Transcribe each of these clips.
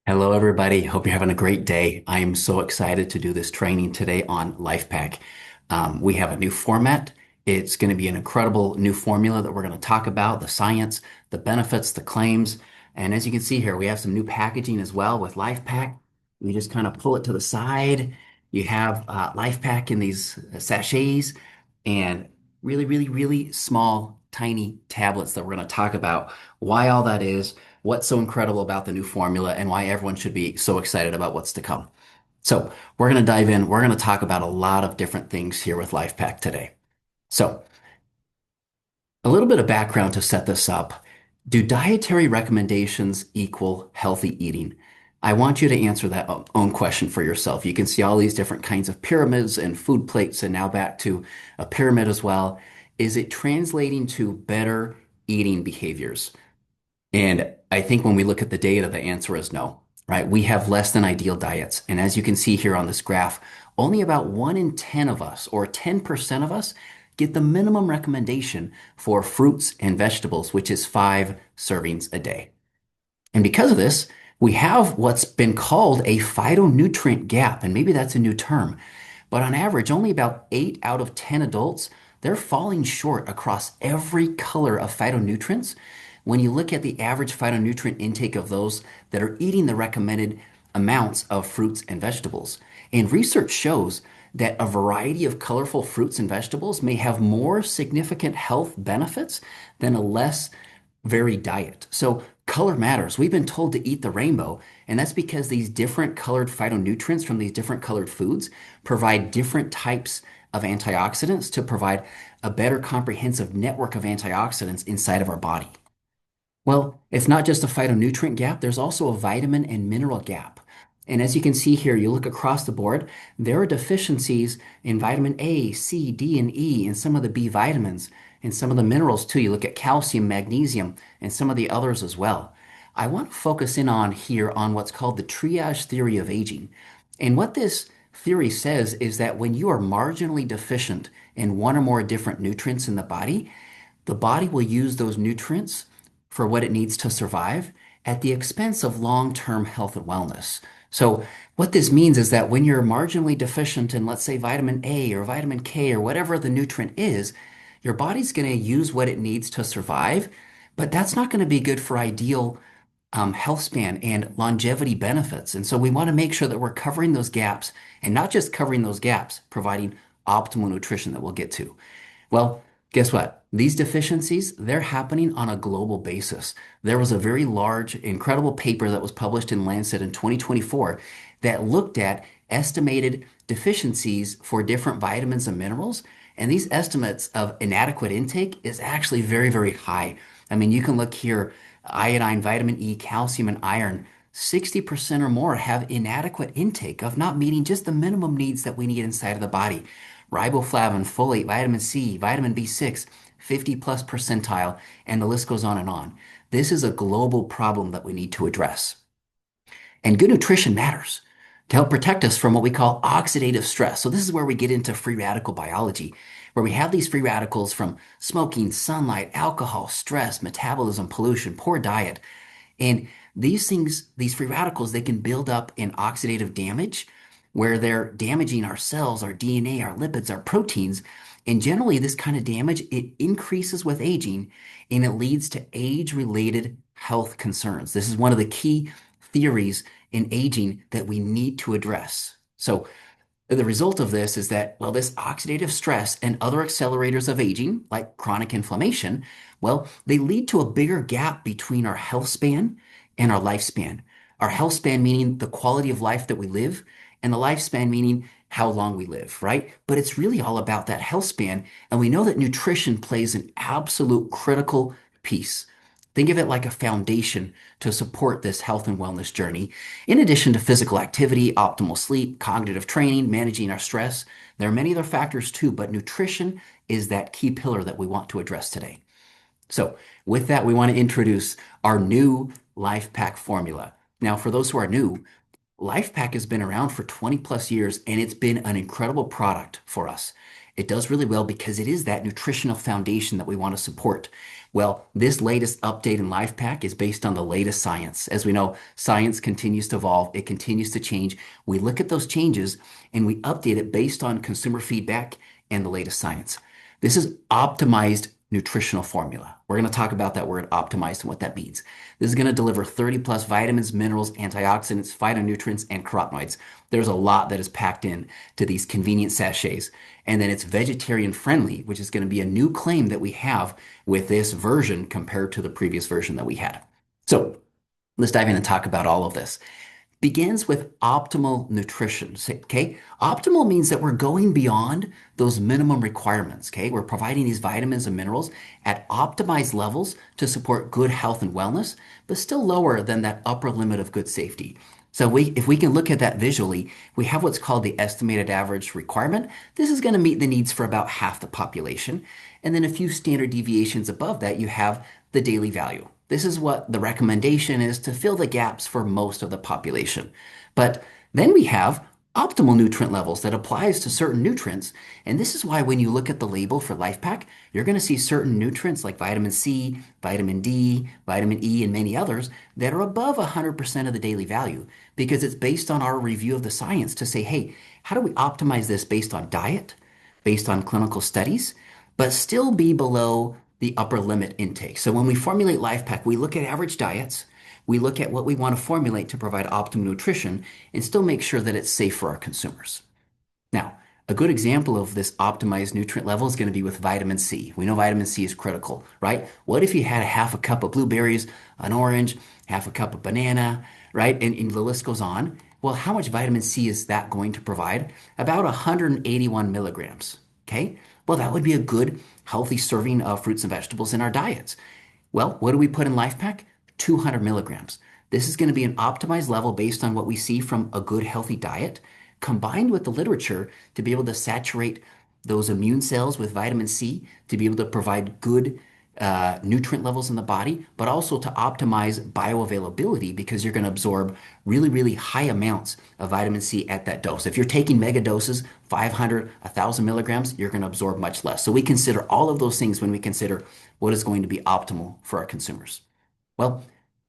Hello, everybody. Hope you're having a great day. I am so excited to do this training today on LifePak. We have a new format. It's going to be an incredible new formula that we're going to talk about, the science, the benefits, the claims. And as you can see here, we have some new packaging as well with LifePak. We just kind of pull it to the side. You have LifePak in these sachets and really, really, really small, tiny tablets that we're going to talk about why all that is, what's so incredible about the new formula, and why everyone should be so excited about what's to come. So, we're going to dive in. We're going to talk about a lot of different things here with LifePak today. So, a little bit of background to set this up. Do dietary recommendations equal healthy eating? I want you to answer that own question for yourself. You can see all these different kinds of pyramids and food plates, and now back to a pyramid as well. Is it translating to better eating behaviors? And I think when we look at the data, the answer is no, right? We have less than ideal diets. And as you can see here on this graph, only about 1 in 10 of us, or 10% of us, get the minimum recommendation for fruits and vegetables, which is 5 servings a day. And because of this, we have what's been called a phytonutrient gap. And maybe that's a new term. But on average, only about 8 out of 10 adults, they're falling short across every color of phytonutrients when you look at the average phytonutrient intake of those that are eating the recommended amounts of fruits and vegetables. And research shows that a variety of colorful fruits and vegetables may have more significant health benefits than a less varied diet. So color matters. We've been told to eat the rainbow, and that's because these different colored phytonutrients from these different colored foods provide different types of antioxidants to provide a better comprehensive network of antioxidants inside of our body. Well, it's not just a phytonutrient gap, there's also a vitamin and mineral gap. And as you can see here, you look across the board, there are deficiencies in vitamin A, C, D, and E, and some of the B vitamins, and some of the minerals too. You look at calcium, magnesium, and some of the others as well. I want to focus in on here on what's called the triage theory of aging. And what this theory says is that when you are marginally deficient in one or more different nutrients in the body will use those nutrients for what it needs to survive at the expense of long-term health and wellness. So what this means is that when you're marginally deficient in, let's say, vitamin A or vitamin K or whatever the nutrient is, your body's going to use what it needs to survive, but that's not going to be good for ideal health span and longevity benefits. And so we want to make sure that we're covering those gaps and not just covering those gaps, providing optimal nutrition that we'll get to. Well, guess what? These deficiencies, they're happening on a global basis. There was a very large, incredible paper that was published in Lancet in 2024 that looked at estimated deficiencies for different vitamins and minerals. And these estimates of inadequate intake is actually very, very high. I mean, you can look here, iodine, vitamin E, calcium, and iron. 60% or more have inadequate intake of not meeting just the minimum needs that we need inside of the body. Riboflavin, folate, vitamin C, vitamin B6, 50 plus percentile, and the list goes on and on. This is a global problem that we need to address. And good nutrition matters to help protect us from what we call oxidative stress. So this is where we get into free radical biology, where we have these free radicals from smoking, sunlight, alcohol, stress, metabolism, pollution, poor diet. And these things, these free radicals, they can build up in oxidative damage where they're damaging our cells, our DNA, our lipids, our proteins. And generally, this kind of damage, it increases with aging and it leads to age-related health concerns. This is one of the key theories in aging that we need to address. So the result of this is that, well, this oxidative stress and other accelerators of aging, like chronic inflammation, well, they lead to a bigger gap between our health span and our lifespan. Our health span meaning the quality of life that we live, and the lifespan meaning how long we live, right? But it's really all about that health span. And we know that nutrition plays an absolute critical piece. Think of it like a foundation to support this health and wellness journey. In addition to physical activity, optimal sleep, cognitive training, managing our stress, there are many other factors too, but nutrition is that key pillar that we want to address today. So with that, we want to introduce our new LifePak formula. Now, for those who are new, LifePak has been around for 20 plus years and it's been an incredible product for us. It does really well because it is that nutritional foundation that we want to support. Well, this latest update in LifePak is based on the latest science. As we know, science continues to evolve, it continues to change. We look at those changes and we update it based on consumer feedback and the latest science. This is optimized nutritional formula. We're going to talk about that word optimized and what that means. This is going to deliver 30 plus vitamins, minerals, antioxidants, phytonutrients, and carotenoids. There's a lot that is packed in to these convenient sachets. And then it's vegetarian friendly, which is going to be a new claim that we have with this version compared to the previous version that we had. So let's dive in and talk about all of this. Begins with optimal nutrition. Okay, optimal means that we're going beyond those minimum requirements. Okay, we're providing these vitamins and minerals at optimized levels to support good health and wellness, but still lower than that upper limit of good safety. So if we can look at that visually, we have what's called the estimated average requirement. This is going to meet the needs for about half the population. And then a few standard deviations above that, you have the daily value. This is what the recommendation is to fill the gaps for most of the population. But then we have optimal nutrient levels that applies to certain nutrients. And this is why when you look at the label for LifePak, you're going to see certain nutrients like vitamin C, vitamin D, vitamin E, and many others that are above 100% of the daily value because it's based on our review of the science to say, hey, how do we optimize this based on diet, based on clinical studies, but still be below the upper limit intake. So when we formulate LifePak, we look at average diets, we look at what we want to formulate to provide optimal nutrition and still make sure that it's safe for our consumers. Now, a good example of this optimized nutrient level is going to be with vitamin C. We know vitamin C is critical, right? What if you had a half a cup of blueberries, an orange, half a cup of banana, right? And the list goes on. Well, how much vitamin C is that going to provide? About 181 milligrams, okay? Well, that would be a good, healthy serving of fruits and vegetables in our diets. Well, what do we put in LifePak? 200 milligrams. This is going to be an optimized level based on what we see from a good, healthy diet, combined with the literature to be able to saturate those immune cells with vitamin C, to be able to provide good nutrient levels in the body, but also to optimize bioavailability because you're going to absorb really, really high amounts of vitamin C at that dose. If you're taking mega doses, 500, 1,000 milligrams, you're going to absorb much less. So we consider all of those things when we consider what is going to be optimal for our consumers. Well,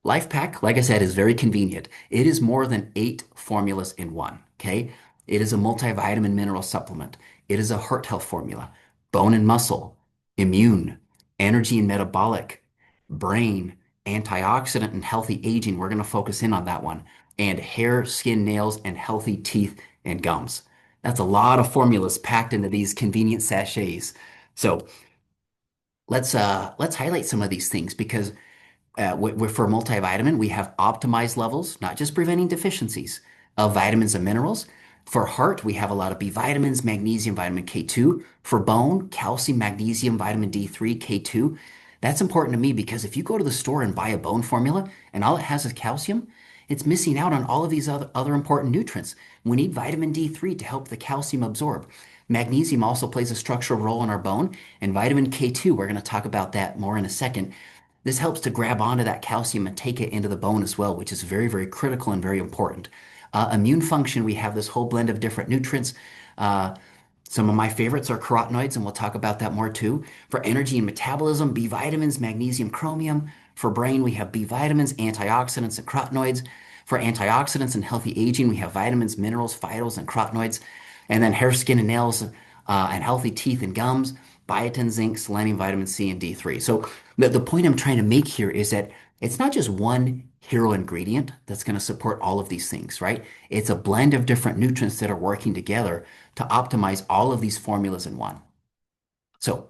LifePak, like I said, is very convenient. It is more than 8 formulas in one, okay? It is a multivitamin mineral supplement. It is a heart health formula, bone and muscle, immune, energy and metabolic, brain, antioxidant, and healthy aging. We're going to focus in on that one. And hair, skin, nails, and healthy teeth and gums. That's a lot of formulas packed into these convenient sachets. So let's highlight some of these things because for multivitamin, we have optimized levels, not just preventing deficiencies of vitamins and minerals. For heart, we have a lot of B vitamins, magnesium, vitamin K2. For bone, calcium, magnesium, vitamin D3, K2. That's important to me because if you go to the store and buy a bone formula and all it has is calcium, it's missing out on all of these other important nutrients. We need vitamin D3 to help the calcium absorb. Magnesium also plays a structural role in our bone, and vitamin K2, we're going to talk about that more in a second. This helps to grab onto that calcium and take it into the bone as well, which is very, very critical and very important. Immune function, we have this whole blend of different nutrients. Some of my favorites are carotenoids, and we'll talk about that more too. For energy and metabolism, B vitamins, magnesium, chromium. For brain, we have B vitamins, antioxidants, and carotenoids. For antioxidants and healthy aging, we have vitamins, minerals, phytos, and carotenoids. And then hair, skin, and nails, and healthy teeth and gums, biotin, zinc, selenium, vitamin C, and D3. So the point I'm trying to make here is that it's not just one hero ingredient that's going to support all of these things, right? It's a blend of different nutrients that are working together to optimize all of these formulas in one. So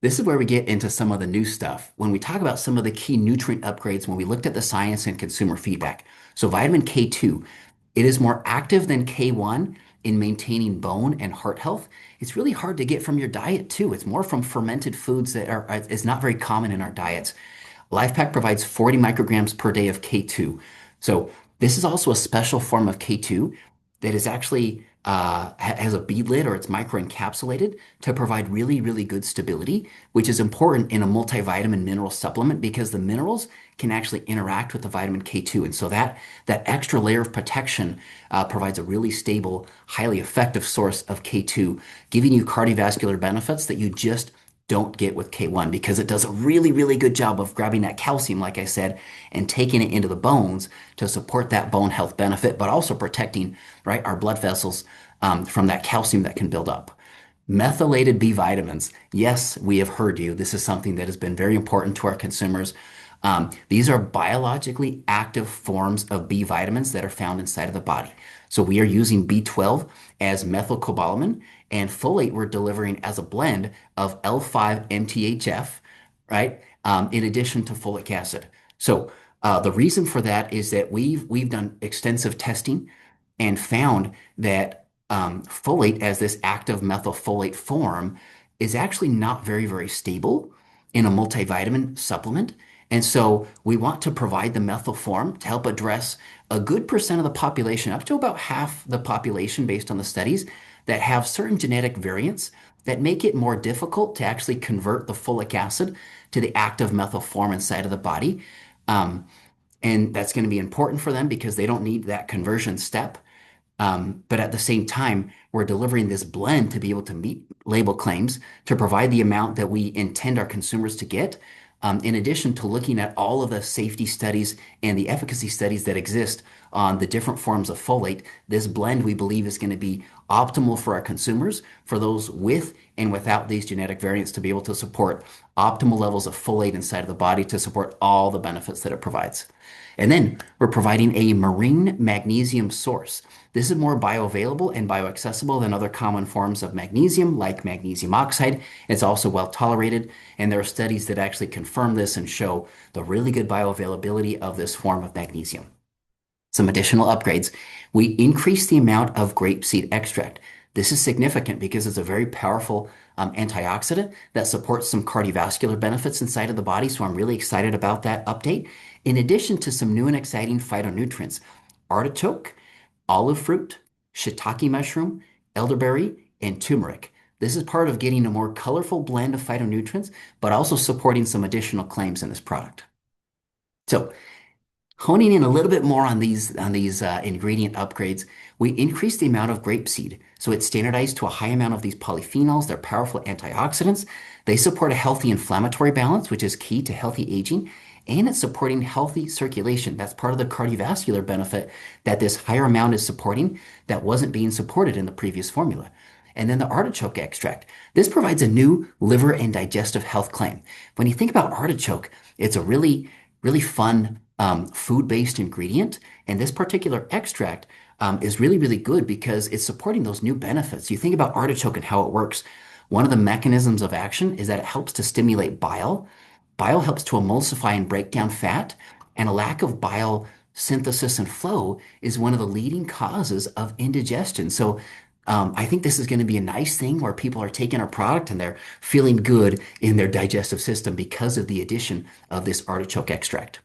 this is where we get into some of the new stuff. When we talk about some of the key nutrient upgrades, when we looked at the science and consumer feedback. So vitamin K2, it is more active than K1 in maintaining bone and heart health. It's really hard to get from your diet too. It's more from fermented foods that is not very common in our diets. LifePak provides 40 micrograms per day of K2. So this is also a special form of K2 that is actually has a bead lid or it's microencapsulated to provide really, really good stability, which is important in a multivitamin mineral supplement because the minerals can actually interact with the vitamin K2. And so that extra layer of protection provides a really stable, highly effective source of K2, giving you cardiovascular benefits that you just don't get with K1 because it does a really, really good job of grabbing that calcium, like I said, and taking it into the bones to support that bone health benefit, but also protecting, right, our blood vessels from that calcium that can build up. Methylated B vitamins. Yes, we have heard you. This is something that has been very important to our consumers. These are biologically active forms of B vitamins that are found inside of the body. So we are using B12 as methylcobalamin and folate we're delivering as a blend of L5-MTHF, right? In addition to folic acid. So the reason for that is that we've done extensive testing and found that folate as this active methylfolate form is actually not very, very stable in a multivitamin supplement. And so we want to provide the methyl form to help address a good percent of the population, up to about half the population based on the studies, that have certain genetic variants that make it more difficult to actually convert the folic acid to the active methyl form inside of the body. Um, and that's going to be important for them because they don't need that conversion step. But at the same time, we're delivering this blend to be able to meet label claims to provide the amount that we intend our consumers to get. In addition to looking at all of the safety studies and the efficacy studies that exist on the different forms of folate, this blend we believe is going to be optimal for our consumers, for those with and without these genetic variants to be able to support optimal levels of folate inside of the body to support all the benefits that it provides. And then we're providing a marine magnesium source. This is more bioavailable and bioaccessible than other common forms of magnesium, like magnesium oxide. It's also well tolerated, and there are studies that actually confirm this and show the really good bioavailability of this form of magnesium. Some additional upgrades. We increase the amount of grapeseed extract. This is significant because it's a very powerful antioxidant that supports some cardiovascular benefits inside of the body. So I'm really excited about that update. In addition to some new and exciting phytonutrients, artichoke, olive fruit, shiitake mushroom, elderberry, and turmeric. This is part of getting a more colorful blend of phytonutrients, but also supporting some additional claims in this product. So honing in a little bit more on these ingredient upgrades, we increase the amount of grapeseed. So it's standardized to a high amount of these polyphenols. They're powerful antioxidants. They support a healthy inflammatory balance, which is key to healthy aging, and it's supporting healthy circulation. That's part of the cardiovascular benefit that this higher amount is supporting that wasn't being supported in the previous formula. And then the artichoke extract. This provides a new liver and digestive health claim. When you think about artichoke, it's a really, really fun food-based ingredient. And this particular extract is really, really good because it's supporting those new benefits. You think about artichoke and how it works. One of the mechanisms of action is that it helps to stimulate bile. Bile helps to emulsify and break down fat, and a lack of bile synthesis and flow is one of the leading causes of indigestion. So I think this is going to be a nice thing where people are taking our product and they're feeling good in their digestive system because of the addition of this artichoke extract.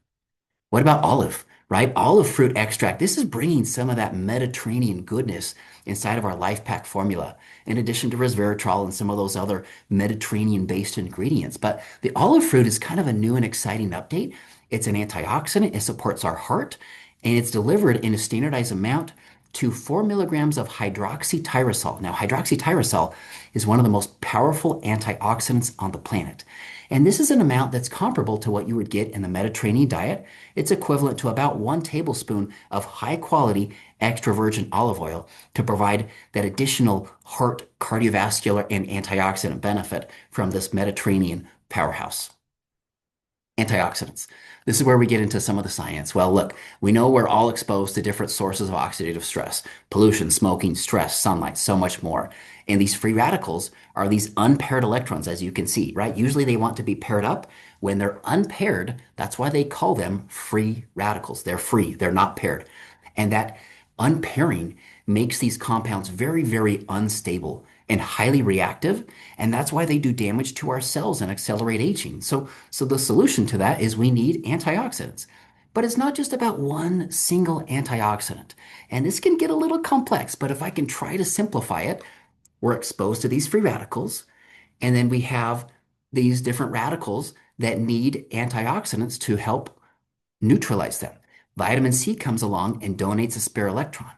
What about olive, right? Olive fruit extract. This is bringing some of that Mediterranean goodness inside of our LifePak formula, in addition to resveratrol and some of those other Mediterranean-based ingredients. But the olive fruit is kind of a new and exciting update. It's an antioxidant. It supports our heart, and it's delivered in a standardized amount to 4 milligrams of hydroxytyrosol. Now, hydroxytyrosol is one of the most powerful antioxidants on the planet. And this is an amount that's comparable to what you would get in the Mediterranean diet. It's equivalent to about 1 tablespoon of high quality extra virgin olive oil to provide that additional heart, cardiovascular, and antioxidant benefit from this Mediterranean powerhouse. Antioxidants. This is where we get into some of the science. Well, look, we know we're all exposed to different sources of oxidative stress, pollution, smoking, stress, sunlight, so much more. And these free radicals are these unpaired electrons, as you can see, right? Usually they want to be paired up. When they're unpaired, that's why they call them free radicals. They're free, they're not paired. And that unpairing makes these compounds very, very unstable and highly reactive, and that's why they do damage to our cells and accelerate aging. So the solution to that is we need antioxidants. But it's not just about one single antioxidant. And this can get a little complex, but if I can try to simplify it, we're exposed to these free radicals, and then we have these different radicals that need antioxidants to help neutralize them. Vitamin C comes along and donates a spare electron.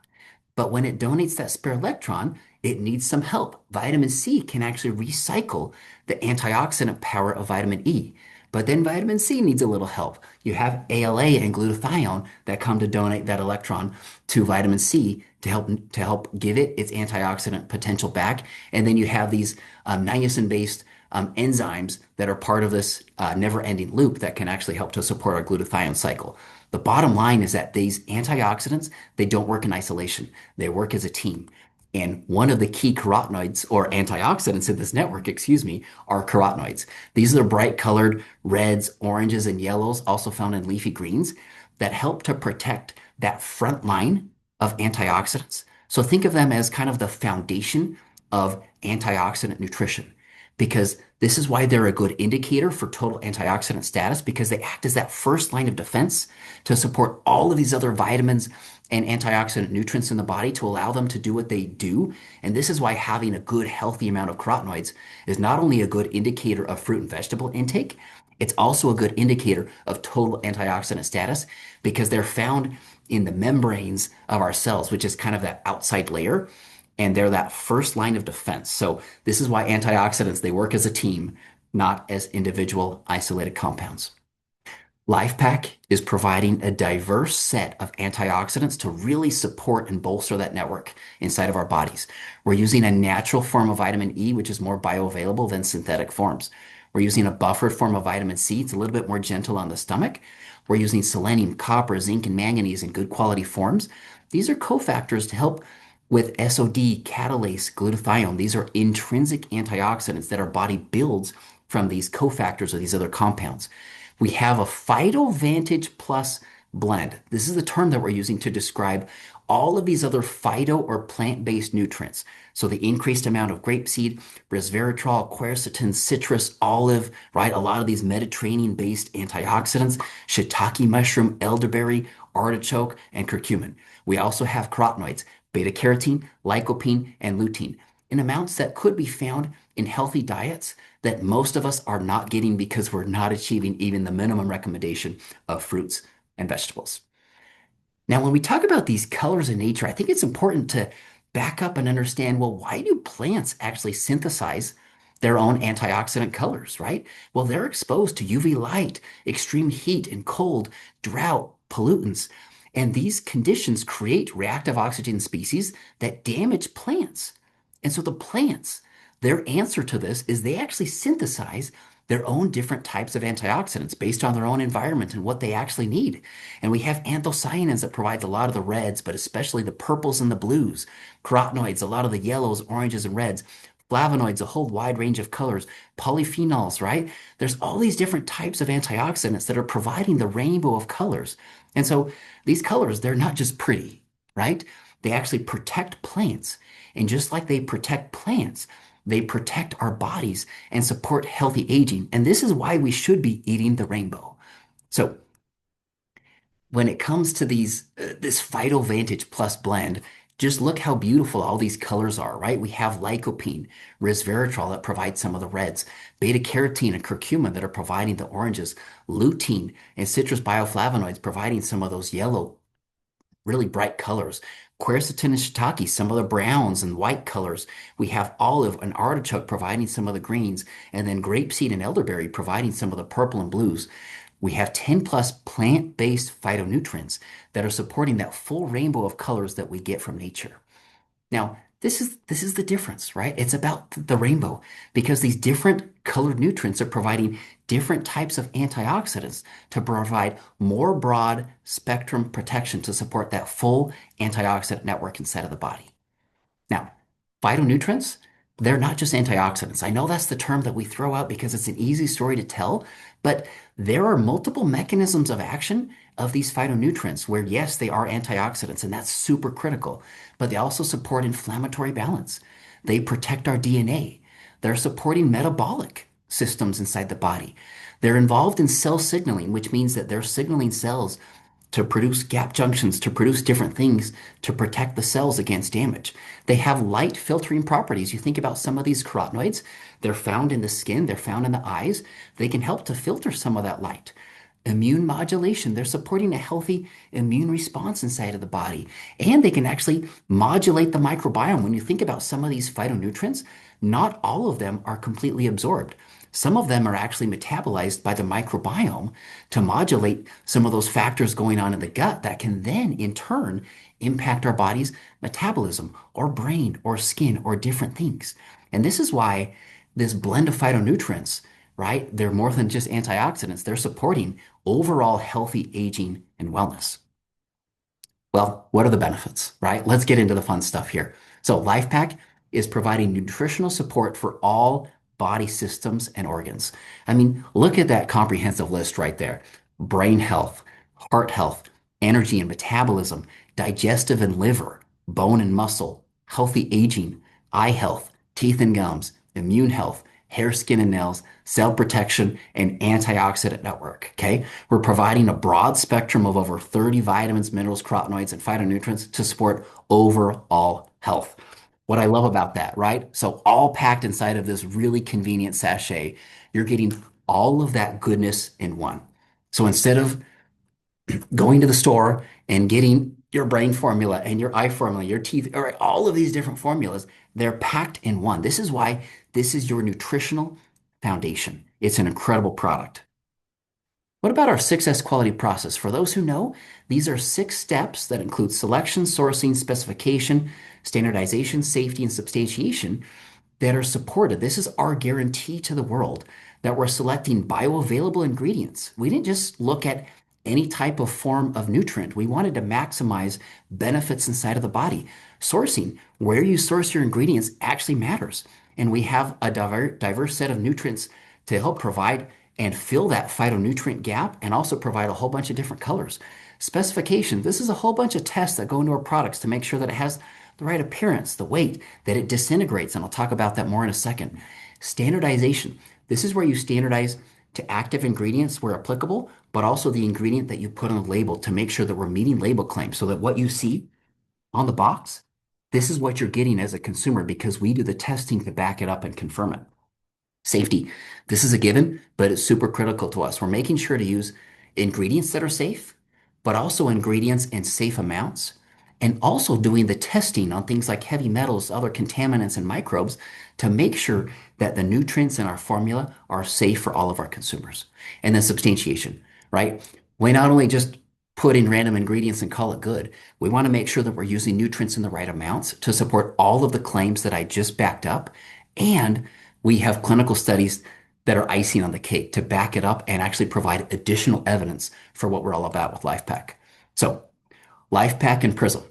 But when it donates that spare electron, it needs some help. Vitamin C can actually recycle the antioxidant power of vitamin E. But then vitamin C needs a little help. You have ALA and glutathione that come to donate that electron to vitamin C to help give it its antioxidant potential back. And then you have these niacin-based enzymes that are part of this never-ending loop that can actually help to support our glutathione cycle. The bottom line is that these antioxidants, they don't work in isolation. They work as a team. And one of the key carotenoids or antioxidants in this network, excuse me, are carotenoids. These are the bright colored reds, oranges, and yellows, also found in leafy greens, that help to protect that front line of antioxidants. So think of them as kind of the foundation of antioxidant nutrition, because this is why they're a good indicator for total antioxidant status, because they act as that first line of defense to support all of these other vitamins and antioxidant nutrients in the body to allow them to do what they do. And this is why having a good, healthy amount of carotenoids is not only a good indicator of fruit and vegetable intake, it's also a good indicator of total antioxidant status because they're found in the membranes of our cells, which is kind of that outside layer. And they're that first line of defense. So this is why antioxidants, they work as a team, not as individual isolated compounds. LifePak is providing a diverse set of antioxidants to really support and bolster that network inside of our bodies. We're using a natural form of vitamin E, which is more bioavailable than synthetic forms. We're using a buffered form of vitamin C. It's a little bit more gentle on the stomach. We're using selenium, copper, zinc, and manganese in good quality forms. These are cofactors to help with SOD, catalase, glutathione. These are intrinsic antioxidants that our body builds from these cofactors or these other compounds. We have a PhytoVantage Plus blend. This is the term that we're using to describe all of these other phyto or plant-based nutrients. So the increased amount of grapeseed, resveratrol, quercetin, citrus, olive, right? A lot of these Mediterranean-based antioxidants, shiitake mushroom, elderberry, artichoke, and curcumin. We also have carotenoids, beta-carotene, lycopene, and lutein in amounts that could be found in healthy diets that most of us are not getting because we're not achieving even the minimum recommendation of fruits and vegetables. Now, when we talk about these colors in nature, I think it's important to back up and understand, well, why do plants actually synthesize their own antioxidant colors, right? Well, they're exposed to UV light, extreme heat and cold, drought, pollutants. And these conditions create reactive oxygen species that damage plants. And so the plants, their answer to this is they actually synthesize their own different types of antioxidants based on their own environment and what they actually need. And we have anthocyanins that provide a lot of the reds, but especially the purples and the blues, carotenoids, a lot of the yellows, oranges, and reds, flavonoids, a whole wide range of colors, polyphenols, right? There's all these different types of antioxidants that are providing the rainbow of colors. And so these colors, they're not just pretty, right? They actually protect plants. And just like they protect plants, they protect our bodies and support healthy aging. And this is why we should be eating the rainbow. So when it comes to this PhytoVantage Plus blend, just look how beautiful all these colors are, right? We have lycopene, resveratrol that provides some of the reds, beta carotene and curcumin that are providing the oranges, lutein and citrus bioflavonoids providing some of those yellow, really bright colors. Quercetin and shiitake, some of the browns and white colors. We have olive and artichoke providing some of the greens, and then grapeseed and elderberry providing some of the purple and blues. We have 10 plus plant-based phytonutrients that are supporting that full rainbow of colors that we get from nature. Now, this is the difference, right? It's about the rainbow because these different colored nutrients are providing different types of antioxidants to provide more broad spectrum protection to support that full antioxidant network inside of the body. Now, phytonutrients, they're not just antioxidants. I know that's the term that we throw out because it's an easy story to tell, but there are multiple mechanisms of action of these phytonutrients where, yes, they are antioxidants, and that's super critical, but they also support inflammatory balance. They protect our DNA. They're supporting metabolic systems inside the body. They're involved in cell signaling, which means that they're signaling cells to produce gap junctions, to produce different things to protect the cells against damage. They have light filtering properties. You think about some of these carotenoids, they're found in the skin, they're found in the eyes. They can help to filter some of that light. Immune modulation, they're supporting a healthy immune response inside of the body. And they can actually modulate the microbiome. When you think about some of these phytonutrients, not all of them are completely absorbed. Some of them are actually metabolized by the microbiome to modulate some of those factors going on in the gut that can then, in turn, impact our body's metabolism or brain or skin or different things. And this is why this blend of phytonutrients, right? They're more than just antioxidants. They're supporting overall healthy aging and wellness. Well, what are the benefits, right? Let's get into the fun stuff here. So, LifePak is providing nutritional support for all body systems and organs. I mean, look at that comprehensive list right there: brain health, heart health, energy and metabolism, digestive and liver, bone and muscle, healthy aging, eye health, teeth and gums, immune health, hair, skin, and nails, cell protection, and antioxidant network. Okay. We're providing a broad spectrum of over 30 vitamins, minerals, carotenoids, and phytonutrients to support overall health. What I love about that, right? So, all packed inside of this really convenient sachet, you're getting all of that goodness in one. So, instead of going to the store and getting your brain formula and your eye formula, your teeth, all right, all of these different formulas, they're packed in one. This is why this is your nutritional foundation. It's an incredible product. What about our 6S quality process? For those who know, these are 6 steps that include selection, sourcing, specification, standardization, safety, and substantiation that are supported. This is our guarantee to the world that we're selecting bioavailable ingredients. We didn't just look at any type of form of nutrient. We wanted to maximize benefits inside of the body. Sourcing, where you source your ingredients actually matters. And we have a diverse set of nutrients to help provide and fill that phytonutrient gap and also provide a whole bunch of different colors. Specification, this is a whole bunch of tests that go into our products to make sure that it has the right appearance, the weight, that it disintegrates, and I'll talk about that more in a second. Standardization, this is where you standardize to active ingredients where applicable, but also the ingredient that you put on the label to make sure that we're meeting label claims so that what you see on the box, this is what you're getting as a consumer because we do the testing to back it up and confirm it. Safety. This is a given, but it's super critical to us. We're making sure to use ingredients that are safe, but also ingredients in safe amounts, and also doing the testing on things like heavy metals, other contaminants, and microbes to make sure that the nutrients in our formula are safe for all of our consumers. And then substantiation, right? We not only just put in random ingredients and call it good, we want to make sure that we're using nutrients in the right amounts to support all of the claims that I just backed up. And we have clinical studies that are icing on the cake to back it up and actually provide additional evidence for what we're all about with LifePak. So, LifePak and PRISM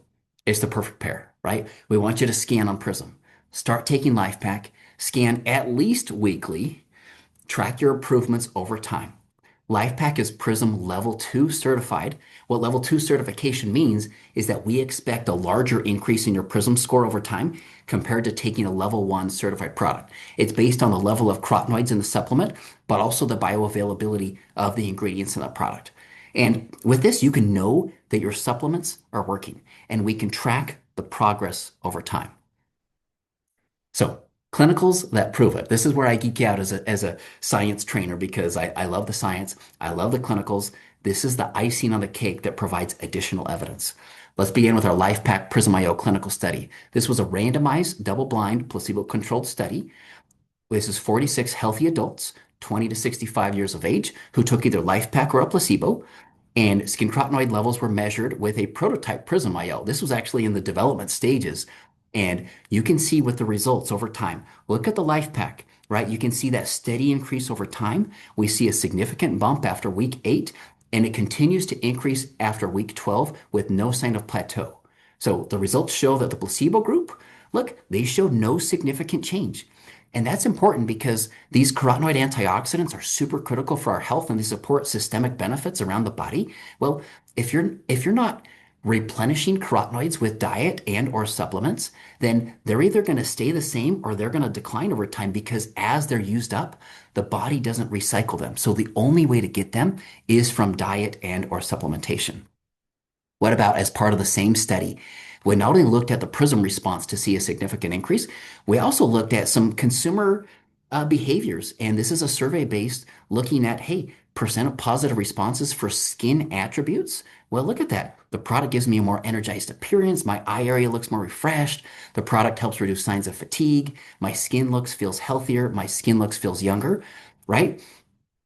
is the perfect pair, right? We want you to scan on PRISM. Start taking LifePak, scan at least weekly, track your improvements over time. LifePak is PRISM Level 2 certified. What Level 2 certification means is that we expect a larger increase in your PRISM score over time compared to taking a Level 1 certified product. It's based on the level of carotenoids in the supplement, but also the bioavailability of the ingredients in the product. And with this, you can know that your supplements are working, and we can track the progress over time. So, clinicals that prove it. This is where I geek out as a science trainer because I love the science. I love the clinicals. This is the icing on the cake that provides additional evidence. Let's begin with our LifePak PRISM IO clinical study. This was a randomized, double-blind, placebo-controlled study. This is 46 healthy adults, 20 to 65 years of age, who took either LifePak or a placebo, and skin carotenoid levels were measured with a prototype PRISM IO. This was actually in the development stages, and you can see with the results over time. Look at the LifePak, right? You can see that steady increase over time. We see a significant bump after week 8, and it continues to increase after week 12 with no sign of plateau. So the results show that the placebo group, look, they showed no significant change. And that's important because these carotenoid antioxidants are super critical for our health and they support systemic benefits around the body. Well, if you're not replenishing carotenoids with diet and or supplements, then they're either going to stay the same or they're going to decline over time because as they're used up, the body doesn't recycle them. So the only way to get them is from diet and or supplementation. What about as part of the same study? We not only looked at the PRISM response to see a significant increase, we also looked at some consumer behaviors. And this is a survey based looking at, hey, percent of positive responses for skin attributes. Well, look at that. The product gives me a more energized appearance. My eye area looks more refreshed. The product helps reduce signs of fatigue. My skin looks, feels healthier. My skin looks, feels younger, right?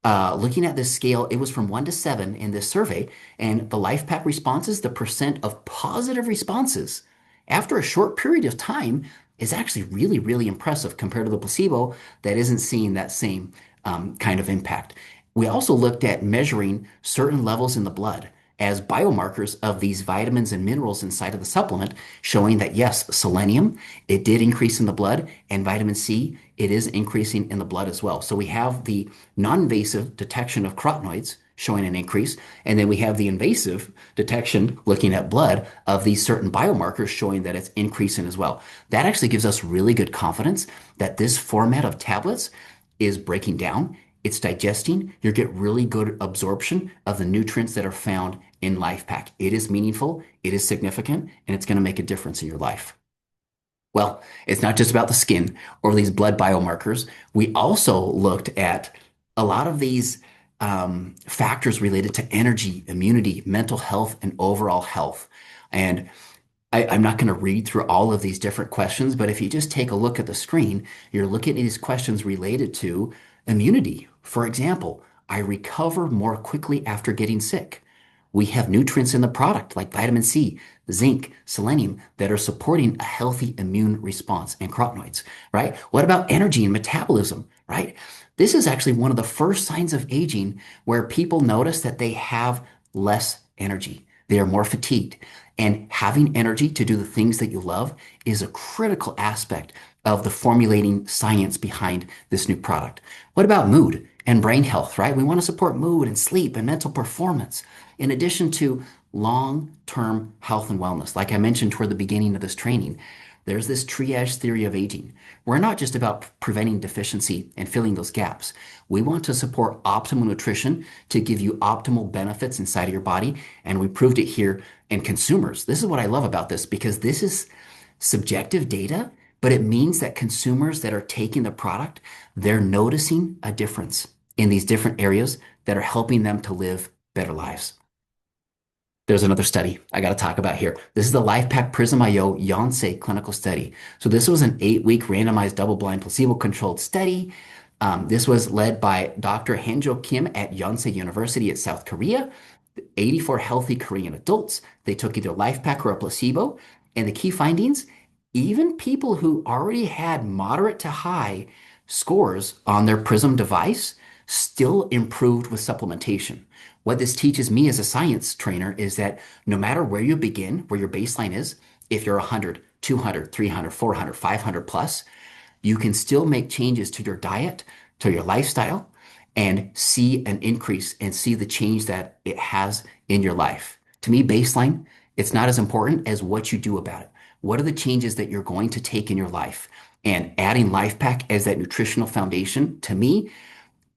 Looking at this scale, it was from 1 to 7 in this survey, and the LifePak responses, the percent of positive responses after a short period of time is actually really, really impressive compared to the placebo that isn't seeing that same kind of impact. We also looked at measuring certain levels in the blood as biomarkers of these vitamins and minerals inside of the supplement, showing that yes, selenium, it did increase in the blood, and vitamin C, it is increasing in the blood as well. So we have the non-invasive detection of carotenoids showing an increase, and then we have the invasive detection looking at blood of these certain biomarkers showing that it's increasing as well. That actually gives us really good confidence that this format of tablets is breaking down, it's digesting, you get really good absorption of the nutrients that are found in LifePak. It is meaningful, it is significant, and it's going to make a difference in your life. Well, it's not just about the skin or these blood biomarkers. We also looked at a lot of these factors related to energy, immunity, mental health, and overall health. And I'm not going to read through all of these different questions, but if you just take a look at the screen, you're looking at these questions related to immunity. For example, I recover more quickly after getting sick. We have nutrients in the product like vitamin C, zinc, selenium that are supporting a healthy immune response and carotenoids, right? What about energy and metabolism, right? This is actually one of the first signs of aging where people notice that they have less energy. They are more fatigued. And having energy to do the things that you love is a critical aspect of the formulating science behind this new product. What about mood and brain health, right? We want to support mood and sleep and mental performance, in addition to long-term health and wellness. Like I mentioned toward the beginning of this training, there's this triage theory of aging. We're not just about preventing deficiency and filling those gaps. We want to support optimal nutrition to give you optimal benefits inside of your body. And we proved it here in consumers. This is what I love about this because this is subjective data, but it means that consumers that are taking the product, they're noticing a difference in these different areas that are helping them to live better lives. There's another study I got to talk about here. This is the LifePak Prism IO Yonsei clinical study. So this was an 8-week randomized double-blind placebo-controlled study. This was led by Dr. Hanjo Kim at Yonsei University at South Korea. 84 healthy Korean adults. They took either LifePak or a placebo. And the key findings, even people who already had moderate to high scores on their PRISM device still improved with supplementation. What this teaches me as a science trainer is that no matter where you begin, where your baseline is, if you're 100, 200, 300, 400, 500 plus, you can still make changes to your diet, to your lifestyle, and see an increase and see the change that it has in your life. To me, baseline, it's not as important as what you do about it. What are the changes that you're going to take in your life? And adding LifePak as that nutritional foundation, to me,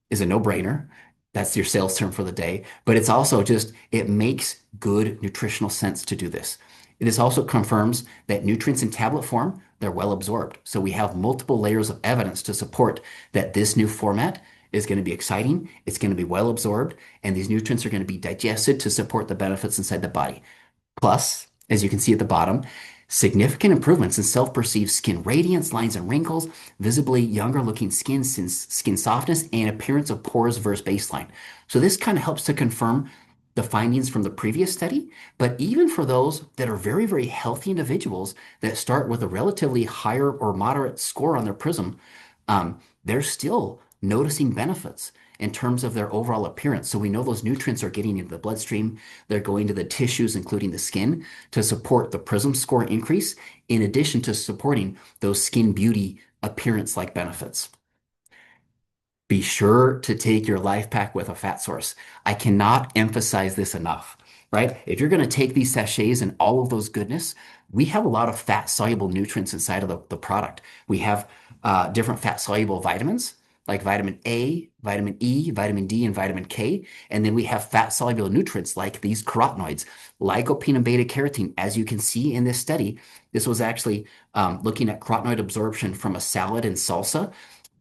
is a no-brainer. That's your sales term for the day. But it's also just, it makes good nutritional sense to do this. This also confirms that nutrients in tablet form, they're well absorbed. So we have multiple layers of evidence to support that this new format is going to be exciting, it's going to be well absorbed, and these nutrients are going to be digested to support the benefits inside the body. Plus, as you can see at the bottom, significant improvements in self-perceived skin radiance, lines and wrinkles, visibly younger looking skin, skin softness, and appearance of pores versus baseline. So this kind of helps to confirm the findings from the previous study, but even for those that are very, very healthy individuals that start with a relatively higher or moderate score on their PRISM, they're still noticing benefits in terms of their overall appearance. So we know those nutrients are getting into the bloodstream. They're going to the tissues, including the skin, to support the PRISM score increase, in addition to supporting those skin beauty appearance-like benefits. Be sure to take your LifePak with a fat source. I cannot emphasize this enough, right? If you're going to take these sachets and all of those goodness, we have a lot of fat-soluble nutrients inside of the product. We have different fat-soluble vitamins. like vitamin A, vitamin E, vitamin D, and vitamin K. And then we have fat-soluble nutrients like these carotenoids, lycopene and beta-carotene. As you can see in this study, this was actually looking at carotenoid absorption from a salad and salsa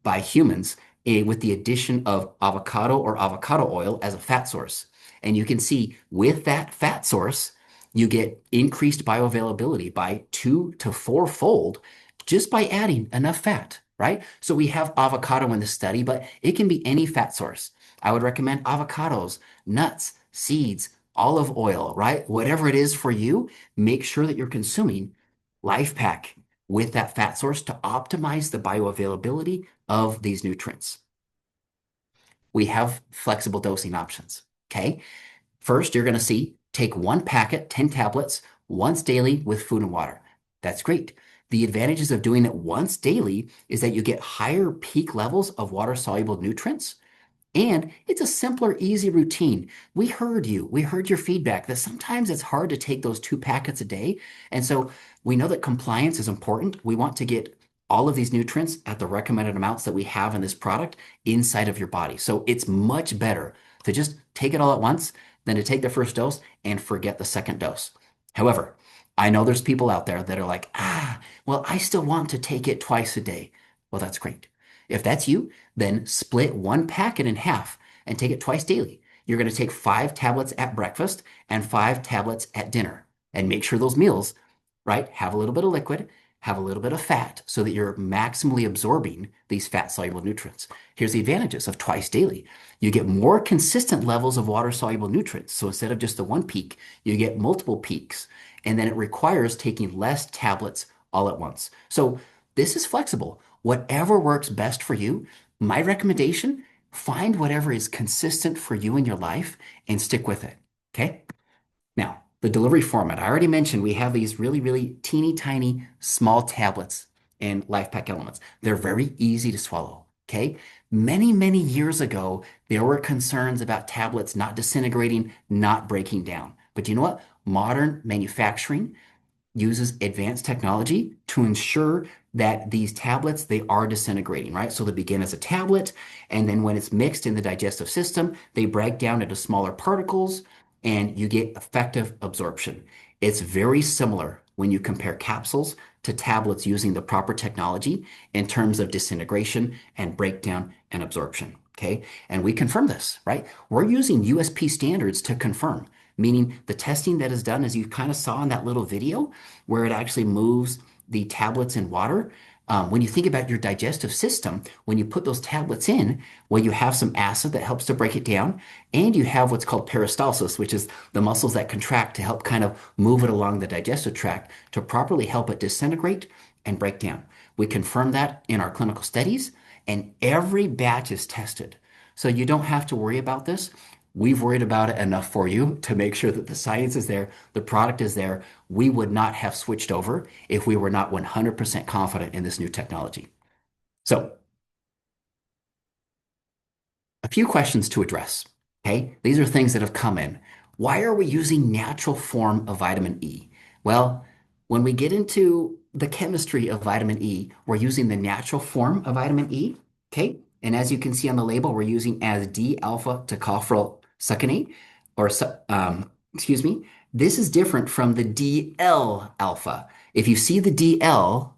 by humans with the addition of avocado or avocado oil as a fat source. And you can see with that fat source, you get increased bioavailability by 2 to 4 fold just by adding enough fat, right? So we have avocado in the study, but it can be any fat source. I would recommend avocados, nuts, seeds, olive oil, right? Whatever it is for you, make sure that you're consuming LifePak with that fat source to optimize the bioavailability of these nutrients. We have flexible dosing options. Okay. First, you're going to see take one packet, 10 tablets, once daily with food and water. That's great. The advantages of doing it once daily is that you get higher peak levels of water-soluble nutrients. And it's a simpler, easy routine. We heard you. We heard your feedback that sometimes it's hard to take those 2 packets a day. And so we know that compliance is important. We want to get all of these nutrients at the recommended amounts that we have in this product inside of your body. So it's much better to just take it all at once than to take the first dose and forget the second dose. However, I know there's people out there that are like, well, I still want to take it twice a day. Well, that's great. If that's you, then split one packet in half and take it twice daily. You're going to take 5 tablets at breakfast and 5 tablets at dinner. And make sure those meals, right, have a little bit of liquid, have a little bit of fat so that you're maximally absorbing these fat-soluble nutrients. Here's the advantages of twice daily. You get more consistent levels of water-soluble nutrients. So instead of just the one peak, you get multiple peaks. And then it requires taking less tablets all at once. So this is flexible. Whatever works best for you, my recommendation, find whatever is consistent for you in your life and stick with it. Okay? Now, the delivery format. I already mentioned we have these really, really teeny tiny small tablets in LifePak Elements. They're very easy to swallow. Okay? Many, many years ago, there were concerns about tablets not disintegrating, not breaking down. But you know what? Modern manufacturing uses advanced technology to ensure that these tablets, they are disintegrating, right? So they begin as a tablet, and then when it's mixed in the digestive system, they break down into smaller particles, and you get effective absorption. It's very similar when you compare capsules to tablets using the proper technology in terms of disintegration and breakdown and absorption, okay? And we confirm this, right? We're using USP standards to confirm, meaning the testing that is done, as you kind of saw in that little video, where it actually moves the tablets in water. When you think about your digestive system, when you put those tablets in, well, you have some acid that helps to break it down, and you have what's called peristalsis, which is the muscles that contract to help kind of move it along the digestive tract to properly help it disintegrate and break down. We confirm that in our clinical studies, and every batch is tested. So you don't have to worry about this. We've worried about it enough for you to make sure that the science is there, the product is there. We would not have switched over if we were not 100% confident in this new technology. So, a few questions to address. Okay, these are things that have come in. Why are we using natural form of vitamin E? Well, when we get into the chemistry of vitamin E, we're using the natural form of vitamin E. Okay, and as you can see on the label, we're using as D-alpha tocopherol succinate, or excuse me. This is different from the DL alpha. If you see the DL,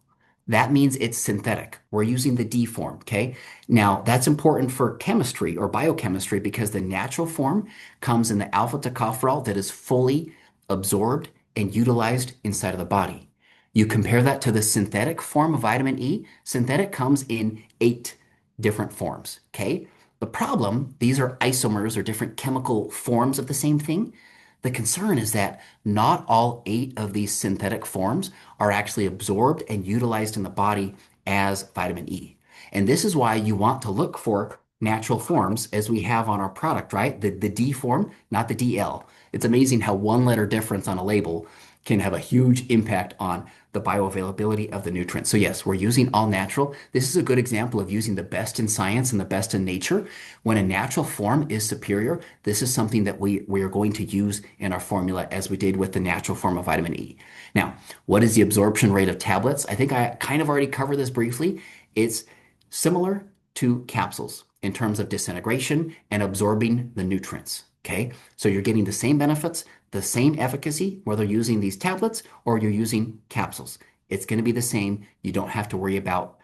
that means it's synthetic. We're using the D form, okay? Now, that's important for chemistry or biochemistry because the natural form comes in the alpha tocopherol that is fully absorbed and utilized inside of the body. You compare that to the synthetic form of vitamin E. Synthetic comes in 8 different forms, okay? The problem, these are isomers or different chemical forms of the same thing. The concern is that not all 8 of these synthetic forms are actually absorbed and utilized in the body as vitamin E. And this is why you want to look for natural forms as we have on our product, right? The D form, not the DL. It's amazing how one letter difference on a label can have a huge impact on the bioavailability of the nutrients. So yes, we're using all natural. This is a good example of using the best in science and the best in nature. When a natural form is superior, this is something that we are going to use in our formula as we did with the natural form of vitamin E. Now, what is the absorption rate of tablets? I think I kind of already covered this briefly. It's similar to capsules in terms of disintegration and absorbing the nutrients. Okay, so you're getting the same benefits, the same efficacy, whether you're using these tablets or you're using capsules. It's going to be the same. You don't have to worry about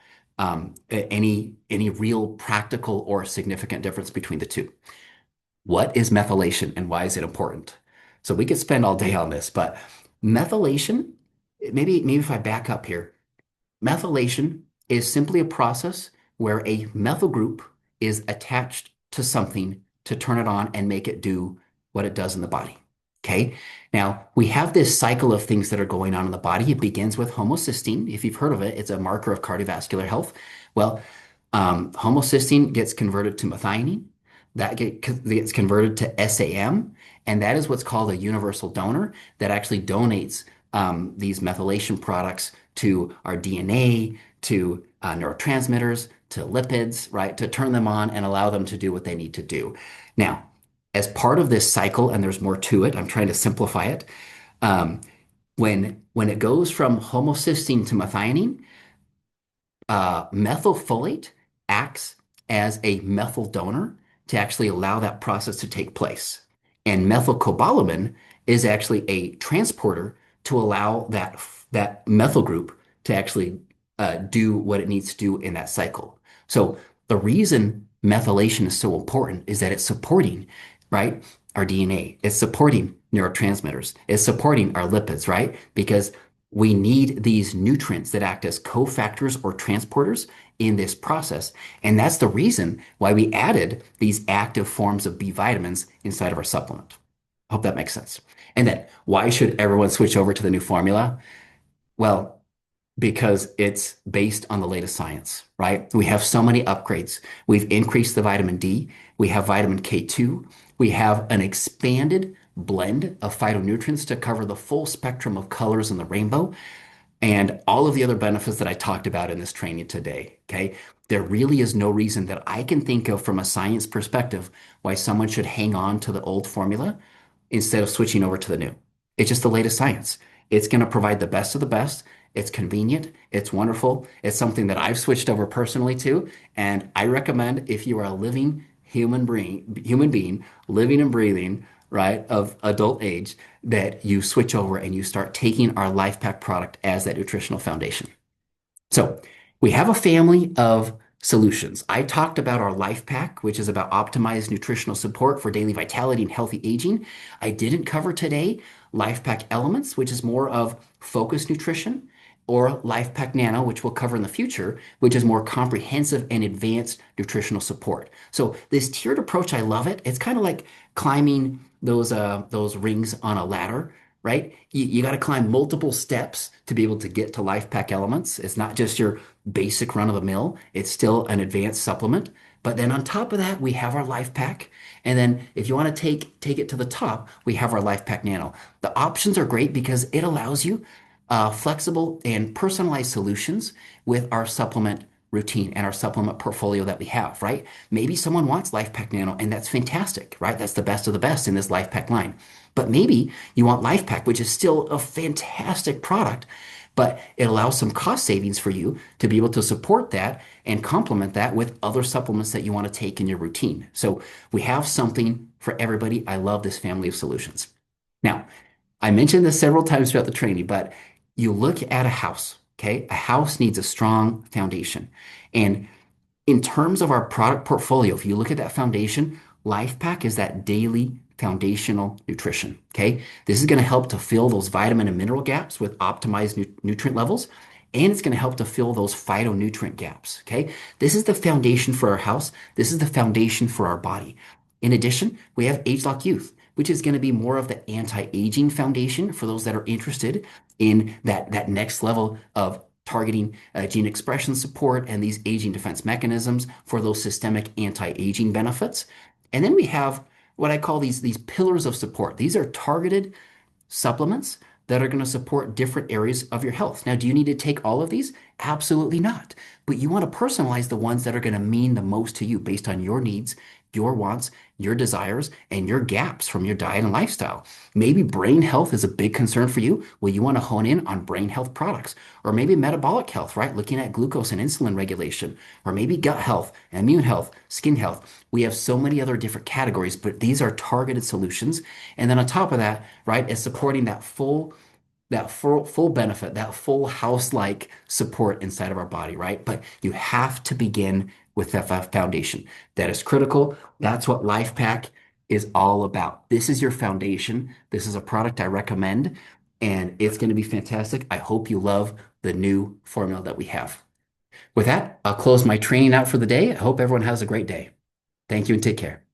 any real practical or significant difference between the two. What is methylation and why is it important? So we could spend all day on this, but methylation, maybe if I back up here, methylation is simply a process where a methyl group is attached to something to turn it on and make it do what it does in the body. Okay. Now we have this cycle of things that are going on in the body. It begins with homocysteine. If you've heard of it, it's a marker of cardiovascular health. Well, homocysteine gets converted to methionine. Gets converted to SAM, and that is what's called a universal donor that actually donates these methylation products to our DNA, to neurotransmitters, to lipids, right, to turn them on and allow them to do what they need to do. Now, as part of this cycle, and there's more to it, I'm trying to simplify it. Um, when it goes from homocysteine to methionine, methylfolate acts as a methyl donor to actually allow that process to take place. And methylcobalamin is actually a transporter to allow that methyl group to actually do what it needs to do in that cycle. So the reason methylation is so important is that it's supporting, right, our DNA. It's supporting neurotransmitters. It's supporting our lipids, right? Because we need these nutrients that act as cofactors or transporters in this process. And that's the reason why we added these active forms of B vitamins inside of our supplement. I hope that makes sense. And then why should everyone switch over to the new formula? Well, because it's based on the latest science, right? We have so many upgrades. We've increased the vitamin D. We have vitamin K2. We have an expanded blend of phytonutrients to cover the full spectrum of colors in the rainbow and all of the other benefits that I talked about in this training today. Okay. There really is no reason that I can think of from a science perspective why someone should hang on to the old formula instead of switching over to the new. It's just the latest science. It's going to provide the best of the best. It's convenient. It's wonderful. It's something that I've switched over personally to. And I recommend if you are a living human being, living and breathing, right, of adult age, that you switch over and you start taking our LifePak product as that nutritional foundation. So we have a family of solutions. I talked about our LifePak, which is about optimized nutritional support for daily vitality and healthy aging. I didn't cover today LifePak Elements, which is more of focused nutrition, or LifePak Nano, which we'll cover in the future, which is more comprehensive and advanced nutritional support. So this tiered approach, I love it. It's kind of like climbing those rings on a ladder, right? You got to climb multiple steps to be able to get to LifePak Elements. It's not just your basic run of the mill. It's still an advanced supplement. But then on top of that, we have our LifePak. And then if you want to take it to the top, we have our LifePak Nano. The options are great because it allows you flexible and personalized solutions with our supplement routine and our supplement portfolio that we have, right? Maybe someone wants LifePak Nano, and that's fantastic, right? That's the best of the best in this LifePak line. But maybe you want LifePak, which is still a fantastic product, but it allows some cost savings for you to be able to support that and complement that with other supplements that you want to take in your routine. So we have something for everybody. I love this family of solutions. Now, I mentioned this several times throughout the training, but you look at a house, okay? A house needs a strong foundation. And in terms of our product portfolio, if you look at that foundation, LifePak is that daily foundational nutrition, okay? This is going to help to fill those vitamin and mineral gaps with optimized nutrient levels, and it's going to help to fill those phytonutrient gaps, okay? This is the foundation for our house. This is the foundation for our body. In addition, we have Age Lock Youth, which is going to be more of the anti-aging foundation for those that are interested in that next level of targeting gene expression support and these aging defense mechanisms for those systemic anti-aging benefits. And then we have what I call these pillars of support. These are targeted supplements that are going to support different areas of your health. Now, do you need to take all of these? Absolutely not. But you want to personalize the ones that are going to mean the most to you based on your needs, your wants, your desires, and your gaps from your diet and lifestyle. Maybe brain health is a big concern for you. Well, you want to hone in on brain health products, or maybe metabolic health, right? Looking at glucose and insulin regulation, or maybe gut health, immune health, skin health. We have so many other different categories, but these are targeted solutions. And then on top of that, right, is supporting that full benefit, that full house-like support inside of our body, right? But you have to begin with that foundation. That is critical. That's what LifePak is all about. This is your foundation. This is a product I recommend, and it's going to be fantastic. I hope you love the new formula that we have. With that, I'll close my training out for the day. I hope everyone has a great day. Thank you and take care.